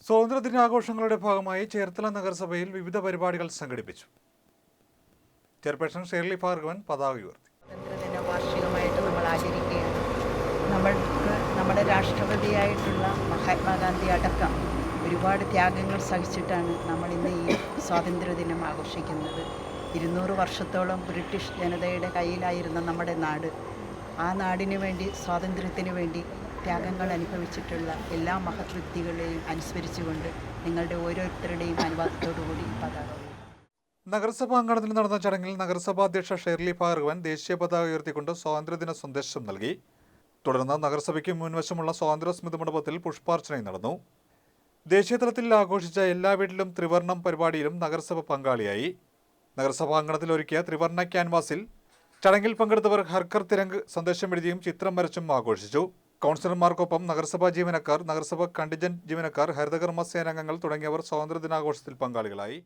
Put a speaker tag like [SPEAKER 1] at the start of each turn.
[SPEAKER 1] സ്വാതന്ത്ര്യദിനാഘോഷങ്ങളുടെ ഭാഗമായി ചേർത്തല നഗരസഭയിൽ വിവിധ പരിപാടികൾ സംഘടിപ്പിച്ചു. ചെയർപേഴ്സൺ ഷേർലി ഭാർഗവൻ പതാക ഉയർത്തി.
[SPEAKER 2] സ്വാതന്ത്ര്യദിന വാർഷികമായിട്ട് നമ്മൾ ആചരിക്കുകയാണ്. നമ്മുടെ രാഷ്ട്രപതിയായിട്ടുള്ള മഹാത്മാഗാന്ധി അടക്കം ഒരുപാട് ത്യാഗങ്ങൾ സഹിച്ചിട്ടാണ് നമ്മൾ ഇന്ന് ഈ സ്വാതന്ത്ര്യദിനം ആഘോഷിക്കുന്നത്. 200 വർഷത്തോളം ബ്രിട്ടീഷ് ജനതയുടെ കയ്യിലായിരുന്ന നമ്മുടെ നാട്, ആ നാടിനു വേണ്ടി, സ്വാതന്ത്ര്യത്തിന് വേണ്ടി ത്യാഗങ്ങൾ അനുഭവിച്ചിട്ടുള്ള എല്ലാ മഹത് വ്യക്തികളെയും അനുസ്മരിച്ചുകൊണ്ട് നിങ്ങളുടെ ഓരോരുത്തരുടെയും അനുവാദത്തോടുകൂടി പതാക.
[SPEAKER 1] നഗരസഭാ അങ്കണത്തിൽ നടന്ന ചടങ്ങിൽ നഗരസഭാ അധ്യക്ഷ ഷേർലി ഭാർഗവൻ ദേശീയ പതാക ഉയർത്തിക്കൊണ്ട് സ്വാതന്ത്ര്യദിന സന്ദേശം നൽകി. തുടർന്ന് നഗരസഭയ്ക്ക് മുൻവശമുള്ള സ്വാതന്ത്ര്യ സ്മൃതി മണ്ഡപത്തിൽ പുഷ്പാർച്ചനയും നടന്നു. ദേശീയ തലത്തിൽ ആഘോഷിച്ച എല്ലാ വീട്ടിലും ത്രിവർണം പരിപാടിയിലും നഗരസഭ പങ്കാളിയായി. നഗരസഭാ അങ്കണത്തിൽ ഒരുക്കിയ ത്രിവർണ്ണ ക്യാൻവാസിൽ ചടങ്ങിൽ പങ്കെടുത്തവർ ഹർക്കർ തിരങ്ക് സന്ദേശം എഴുതിയും ചിത്രം വരച്ചും ആഘോഷിച്ചു. കൗൺസിലർമാർക്കൊപ്പം നഗരസഭാ ജീവനക്കാർ, നഗരസഭാ കണ്ടിജന്റ് ജീവനക്കാർ, ഹരിതകർമ്മ സേനാംഗങ്ങൾ തുടങ്ങിയവർ സ്വാതന്ത്ര്യദിനാഘോഷത്തിൽ പങ്കാളികളായി.